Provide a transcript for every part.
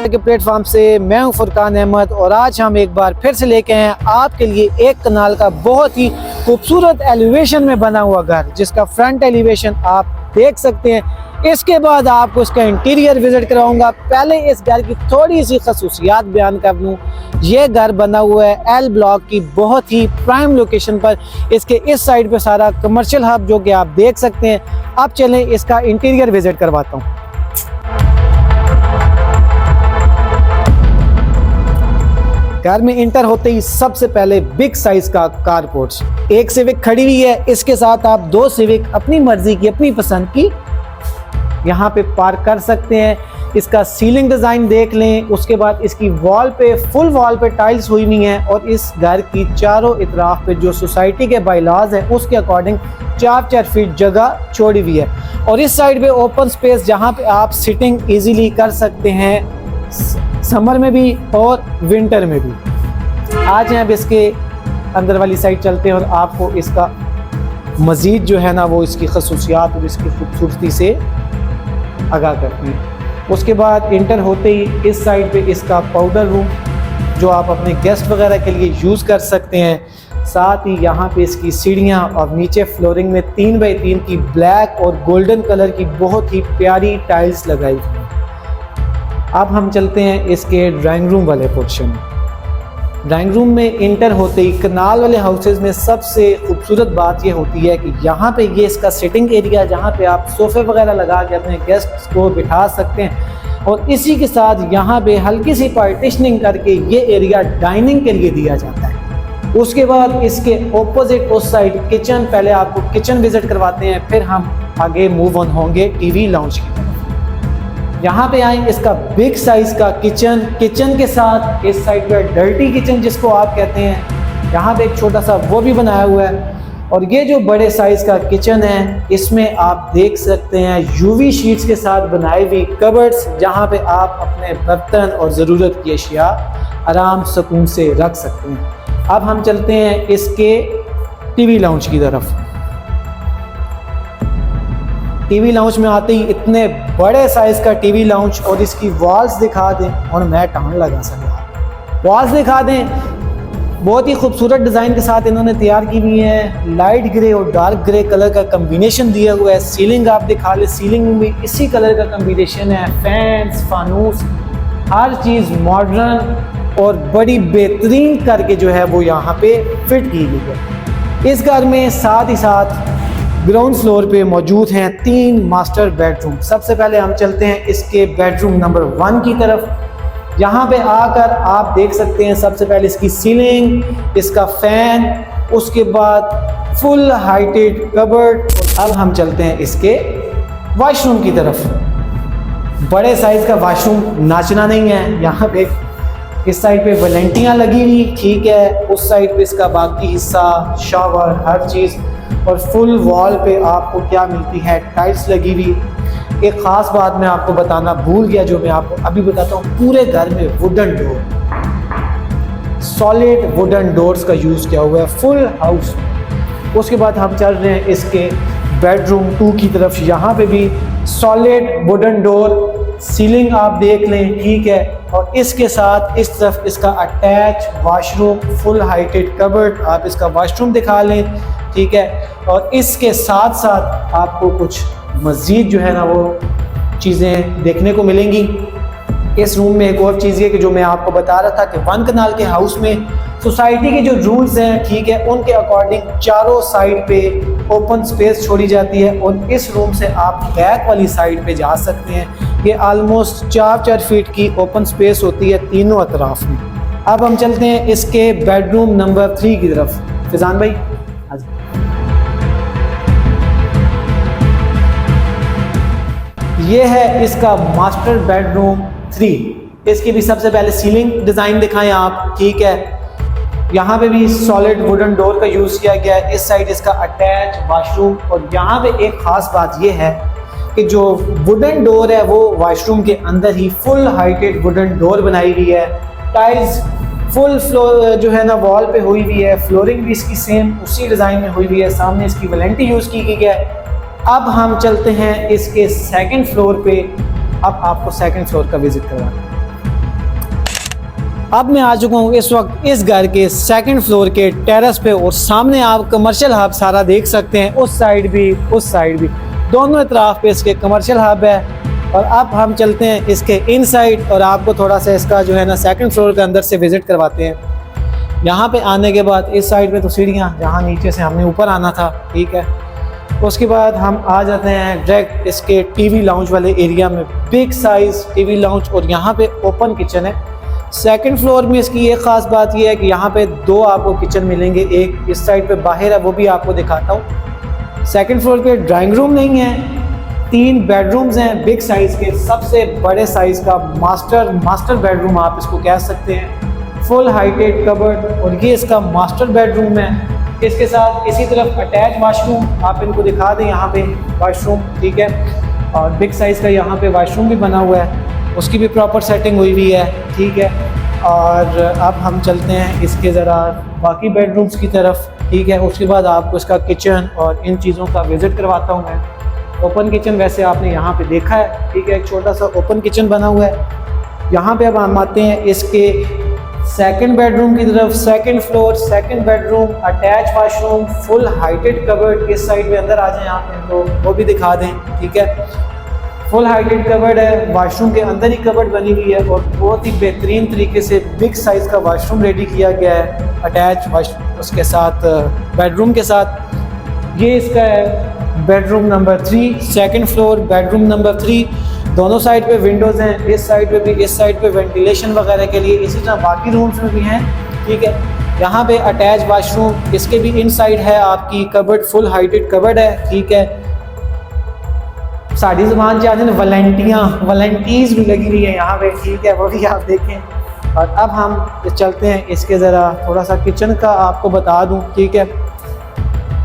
के प्लेटफॉर्म से मैं हूं फुरकान अहमद और आज हम एक बार फिर से लेके आए हैं आपके लिए एक कनाल का बहुत ही खूबसूरत एलिवेशन में बना हुआ घर, जिसका फ्रंट एलिवेशन आप देख सकते हैं। इसके बाद आपको इसका इंटीरियर विजिट कराऊंगा। पहले इस घर की थोड़ी सी खसूसियात बयान कर लूँ। ये घर बना हुआ है एल ब्लॉक की बहुत ही प्राइम लोकेशन पर। इसके इस साइड पे सारा कमर्शियल हब जो कि आप देख सकते हैं। अब चलें इसका इंटीरियर विजिट करवाता हूँ। घर में इंटर होते ही सबसे पहले बिग साइज का कारपोर्ट, एक सिविक खड़ी हुई है। इसके साथ आप दो सिविक अपनी मर्जी की अपनी पसंद की यहाँ पे पार्क कर सकते हैं। इसका सीलिंग डिज़ाइन देख लें। उसके बाद इसकी वॉल पे फुल वॉल पे टाइल्स हुई हुई हैं और इस घर की चारों इतराफ पे जो सोसाइटी के बायलॉज हैं उसके अकॉर्डिंग 4-4 फीट जगह छोड़ी हुई है। और इस साइड पे ओपन स्पेस जहाँ पे आप सिटिंग इजीली कर सकते हैं, समर में भी और विंटर में भी। आज यहाँ इसके अंदर वाली साइड चलते हैं और आपको इसका मज़ीद जो है ना वो इसकी खसूसियात और इसकी खूबसूरती से आगाह करती है। उसके बाद इंटर होते ही इस साइड पे इसका पाउडर रूम जो आप अपने गेस्ट वगैरह के लिए यूज़ कर सकते हैं। साथ ही यहाँ पे इसकी सीढ़ियाँ और नीचे फ्लोरिंग में 3x3 की ब्लैक और गोल्डन कलर की बहुत ही प्यारी टाइल्स लगाई हुई है। अब हम चलते हैं इसके ड्राइंग रूम वाले पोर्शन में। ड्राइंग रूम में इंटर होते ही कनाल वाले हाउसेज में सबसे खूबसूरत बात यह होती है कि यहाँ पे ये इसका सिटिंग एरिया जहाँ पे आप सोफ़े वगैरह लगा के अपने गेस्ट्स को बिठा सकते हैं। और इसी के साथ यहाँ पे हल्की सी पार्टीशनिंग करके ये एरिया डाइनिंग के लिए दिया जाता है। उसके बाद इसके ऑपोजिट उस साइड किचन, पहले आपको किचन विजिट करवाते हैं, फिर हम आगे मूव ऑन होंगे टीवी लाउंज की तरफ। यहाँ पे आए इसका बिग साइज का किचन के साथ इस साइड पे डर्टी किचन जिसको आप कहते हैं, यहाँ पे एक छोटा सा वो भी बनाया हुआ है। और ये जो बड़े साइज का किचन है इसमें आप देख सकते हैं यूवी शीट्स के साथ बनाई हुई कबर्ड्स, जहाँ पे आप अपने बर्तन और ज़रूरत की अशिया आराम सुकून से रख सकते हैं। अब हम चलते हैं इसके टीवी लाउंज की तरफ। टीवी लाउंज में आते ही इतने बड़े साइज का टीवी लाउंज और इसकी वॉल्स दिखा दें और मैं टांग लगा सकता। वॉल्स दिखा दें, बहुत ही खूबसूरत डिज़ाइन के साथ इन्होंने तैयार की हुई है। लाइट ग्रे और डार्क ग्रे कलर का कम्बिनेशन दिया हुआ है। सीलिंग आप दिखा ले, सीलिंग में भी इसी कलर का कम्बिनेशन है। फैंस, फानूस, हर चीज़ मॉडर्न और बड़ी बेहतरीन करके जो है वो यहाँ पे फिट की गई है। इस घर में साथ ही साथ ग्राउंड फ्लोर पे मौजूद हैं 3 मास्टर बेडरूम। सबसे पहले हम चलते हैं इसके बेडरूम नंबर 1 की तरफ। यहाँ पे आकर आप देख सकते हैं सबसे पहले इसकी सीलिंग, इसका फैन, उसके बाद फुल हाइटेड कबर्ड। अब हम चलते हैं इसके वॉशरूम की तरफ। बड़े साइज का वॉशरूम नाचना नहीं है। यहाँ पे इस साइड पे वलेंटियाँ लगी हुई, ठीक है। उस साइड पे इसका बाकी हिस्सा, शावर, हर चीज़, और फुल वॉल पे आपको क्या मिलती है, टाइल्स लगी हुई। एक ख़ास बात मैं आपको बताना भूल गया जो मैं आपको अभी बताता हूँ। पूरे घर में wooden door, solid wooden doors का यूज़ किया हुआ है फुल हाउस। उसके बाद हम चल रहे हैं इसके बेडरूम 2 की तरफ। यहाँ पे भी सॉलिड वुडन डोर, सीलिंग आप देख लें, ठीक है। और इसके साथ इस तरफ इसका attach washroom, full heighted cupboard, आप इसका वॉशरूम दिखा लें, ठीक है। और इसके साथ साथ आपको कुछ मज़ीद जो है ना वो चीज़ें देखने को मिलेंगी। इस रूम में एक और चीज़ है कि जो मैं आपको बता रहा था कि 1 कनाल के हाउस में सोसाइटी के जो रूल्स हैं, ठीक है, उनके अकॉर्डिंग चारों साइड पे ओपन स्पेस छोड़ी जाती है। और इस रूम से आप बैक वाली साइड पे जा सकते हैं। ये आलमोस्ट 4-4 फीट की ओपन स्पेस होती है तीनों अतराफ में। अब हम चलते हैं इसके बेडरूम नंबर 3 की तरफ। फिजान भाई, ये है इसका मास्टर बेडरूम 3। इसकी भी सबसे पहले सीलिंग डिज़ाइन दिखाएं आप, ठीक है। यहाँ पे भी सॉलिड वुडन डोर का यूज़ किया गया है। इस साइड इसका अटैच वॉशरूम। और यहाँ पे एक ख़ास बात ये है कि जो वुडन डोर है वो वॉशरूम के अंदर ही फुल हाइटेड वुडन डोर बनाई हुई है। टाइल्स फुल फ्लोर जो है ना वॉल पे हुई हुई है। फ्लोरिंग भी इसकी सेम उसी डिज़ाइन में हुई हुई है। सामने इसकी वैलेंटी यूज़ की गई है। अब हम चलते हैं इसके 2nd फ्लोर पे। अब आपको 2nd फ्लोर का विजिट करवाना है। अब मैं आ चुका हूँ इस वक्त इस घर के सेकंड फ्लोर के टेरेस पे, और सामने आप कमर्शियल हब सारा देख सकते हैं, उस साइड भी उस साइड भी, दोनों तरफ पे इसके कमर्शियल हब है। और अब हम चलते हैं इसके इनसाइड और आपको थोड़ा सा इसका जो है ना सेकंड फ्लोर के अंदर से विज़िट करवाते हैं। यहाँ पे आने के बाद इस साइड पे तो सीढ़ियाँ, जहाँ नीचे से हमने ऊपर आना था, ठीक है। उसके बाद हम आ जाते हैं डायरेक्ट इसके टीवी लाउंज वाले एरिया में, बिग साइज़ टीवी लाउंज, और यहाँ पे ओपन किचन है। सेकंड फ्लोर में इसकी एक ख़ास बात यह है कि यहाँ पे 2 आपको किचन मिलेंगे, एक इस साइड पे बाहर है, वो भी आपको दिखाता हूँ। सेकंड फ्लोर पे ड्राइंग रूम नहीं है, 3 बेडरूम्स हैं बिग साइज़ के, सबसे बड़े साइज़ का मास्टर बेडरूम आप इसको कह सकते हैं, फुल हाइटेड कबर्ड, और ये इसका मास्टर बेडरूम है। इसके साथ इसी तरफ अटैच वाशरूम आप इनको दिखा दें, यहाँ पे वाशरूम, ठीक है, और बिग साइज़ का यहाँ पे वाशरूम भी बना हुआ है, उसकी भी प्रॉपर सेटिंग हुई हुई है, ठीक है। और अब हम चलते हैं इसके ज़रा बाकी बेडरूम्स की तरफ, ठीक है। उसके बाद आपको इसका किचन और इन चीज़ों का विज़िट करवाता हूँ मैं। ओपन किचन वैसे आपने यहाँ पे देखा है, ठीक है, एक छोटा सा ओपन किचन बना हुआ है। यहाँ पे अब हम आते हैं इसके सेकंड बेडरूम की तरफ। Second floor, second bedroom, attach washroom, full heighted cupboard, इस साइड में अंदर आ जाएं आप, इनको वो भी दिखा दें, ठीक है। फुल हाइटेड कबर्ड है, वाशरूम के अंदर ही कबर्ड बनी हुई है, और बहुत ही बेहतरीन तरीके से बिग साइज़ का वाशरूम रेडी किया गया है अटैच वाशरूम उसके साथ, बेडरूम के साथ। ये इसका है bedroom number 3, second floor, bedroom number 3। दोनों साइड पे विंडोज़ हैं, इस साइड पे भी, इस साइड पे वेंटिलेशन वगैरह के लिए, इसी तरह बाकी रूम्स में भी हैं, ठीक है। यहाँ पे अटैच वाशरूम, इसके भी इनसाइड है आपकी कबर्ड, फुल हाइटेड कबर्ड है, ठीक है। साड़ी ज़ुबान से आते हैं वॉलंटीज़ भी लगी हुई है यहाँ पे, ठीक है, वो भी आप देखें। और अब हम चलते हैं इसके ज़रा थोड़ा सा किचन का आपको बता दूँ, ठीक है।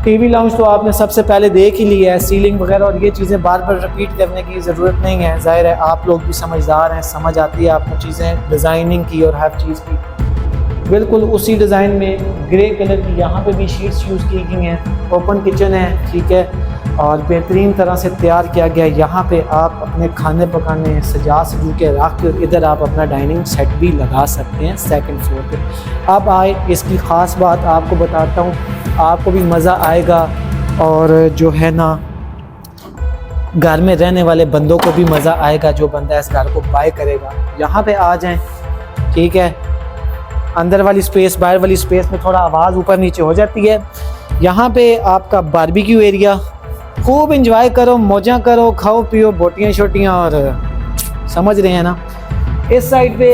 टीवी लाउंज तो आपने सबसे पहले देख ही लिया है, सीलिंग वगैरह और ये चीज़ें बार बार रिपीट करने की ज़रूरत नहीं है, ज़ाहिर है आप लोग भी समझदार हैं, समझ आती है आपको चीज़ें, डिज़ाइनिंग की और हर चीज़ की। बिल्कुल उसी डिज़ाइन में ग्रे कलर की यहाँ पे भी शीट्स यूज़ की गई हैं। ओपन किचन है, ठीक है, और बेहतरीन तरह से तैयार किया गया है। यहाँ पे आप अपने खाने पकाने सजा के रख के, इधर आप अपना डाइनिंग सेट भी लगा सकते हैं सेकंड फ्लोर पे। अब आए इसकी ख़ास बात आपको बताता हूँ, आपको भी मज़ा आएगा, और जो है ना घर में रहने वाले बंदों को भी मज़ा आएगा, जो बंदा इस घर को बाय करेगा। यहाँ पे आ जाएं, ठीक है। अंदर वाली स्पेस, बाहर वाली स्पेस में थोड़ा आवाज़ ऊपर नीचे हो जाती है। यहाँ पे आपका बारबेक्यू एरिया, खूब इंजॉय करो, मौजा करो, खाओ पियो, बोटियाँ शोटियाँ, और समझ रहे हैं ना। इस साइड पे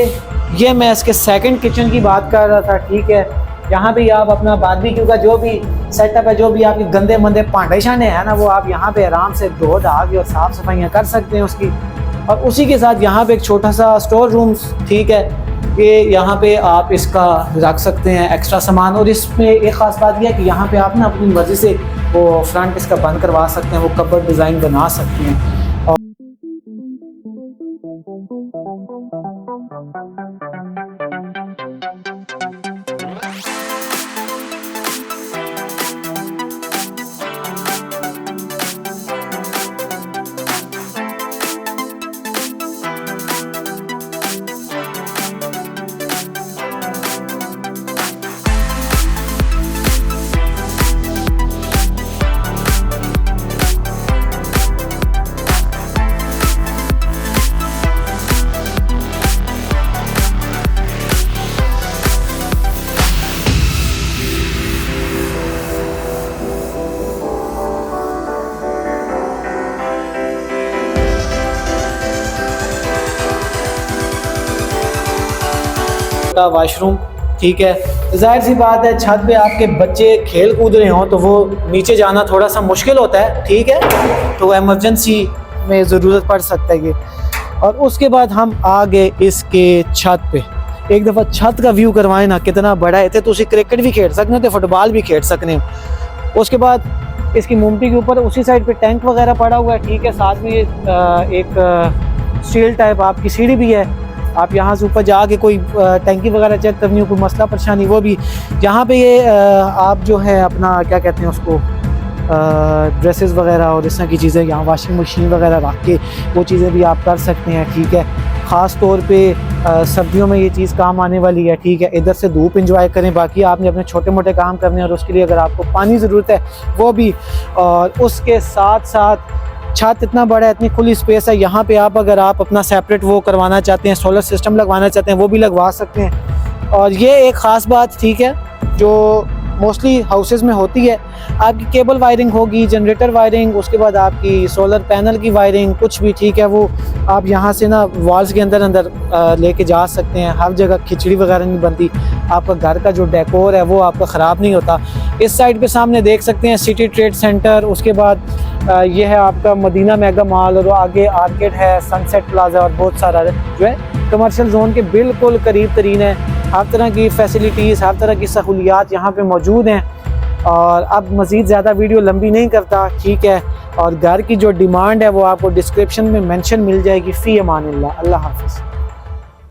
ये मैं इसके सेकंड किचन की बात कर रहा था, ठीक है। यहाँ पे आप अपना बारबेक्यू का जो भी सेटअप है, जो भी आपके गंदे मंदे भांडे शाने हैं ना, वो आप यहाँ पे आराम से धो धा के और साफ़ सफाइयाँ कर सकते हैं उसकी। और उसी के साथ यहाँ पे एक छोटा सा स्टोर रूम, ठीक है, ये यहाँ पे आप इसका रख सकते हैं एक्स्ट्रा सामान। और इसमें एक ख़ास बात यह है कि यहाँ पे आप ना अपनी मर्ज़ी से वो फ्रंट इसका बंद करवा सकते हैं, वो कबर्ड डिज़ाइन बना सकते हैं। वाशरूम, ठीक है। जाहिर सी बात है छत पे आपके बच्चे खेल कूद रहे हों तो वो नीचे जाना थोड़ा सा मुश्किल होता है, ठीक है, तो एमरजेंसी में ज़रूरत पड़ सकता है ये। और उसके बाद हम आ गए इसके छत पे। एक दफ़ा छत का व्यू करवाएं ना, कितना बड़ा है, तो उसी क्रिकेट भी खेल सकते हो, फुटबॉल भी खेल सकते हो। उसके बाद इसकी मुमटी के ऊपर उसी साइड पे टैंक वगैरह पड़ा हुआ है, ठीक है। साथ में एक स्टील टाइप आपकी सीढ़ी भी है, आप यहाँ से ऊपर जाके कोई टैंकी वगैरह चेक करनी हो, कोई मसला परेशानी, वो भी यहाँ पे ये आप जो है अपना क्या कहते हैं उसको, ड्रेसेस वगैरह और इस तरह की चीज़ें, यहाँ वॉशिंग मशीन वगैरह रख के वो चीज़ें भी आप कर सकते हैं, ठीक है। ख़ास तौर पे सर्दियों में ये चीज़ काम आने वाली है, ठीक है। इधर से धूप इंजॉय करें, बाकी आपने अपने छोटे मोटे काम करने हैं और उसके लिए अगर आपको पानी ज़रूरत है वो भी। और उसके साथ साथ छत इतना बड़ा है, इतनी खुली स्पेस है, यहाँ पे आप अगर आप अपना सेपरेट वो करवाना चाहते हैं, सोलर सिस्टम लगवाना चाहते हैं, वो भी लगवा सकते हैं। और ये एक ख़ास बात, ठीक है, जो मोस्टली हाउसेस में होती है, आपकी केबल वायरिंग होगी, जनरेटर वायरिंग, उसके बाद आपकी सोलर पैनल की वायरिंग, कुछ भी, ठीक है, वो आप यहाँ से ना वॉल्स के अंदर लेके जा सकते हैं। हर जगह खिचड़ी वगैरह नहीं बनती, आपका घर का जो डेकोर है वो आपका ख़राब नहीं होता। इस साइड पे सामने देख सकते हैं सिटी ट्रेड सेंटर, उसके बाद ये है आपका मदीना मेगा मॉल, और आगे आर्केड है, सनसेट प्लाजा, और बहुत सारा जो है कमर्शियल जोन के बिल्कुल करीब तरीन है। हर तरह की फैसिलिटीज़, हर तरह की सहूलियात यहाँ पे मौजूद हैं। और अब मज़ीद ज़्यादा वीडियो लंबी नहीं करता, ठीक है। और घर की जो डिमांड है वो आपको डिस्क्रिप्शन में मेंशन मिल जाएगी। फ़ी अमानिल्लाह, अल्लाह हाफ़िज़।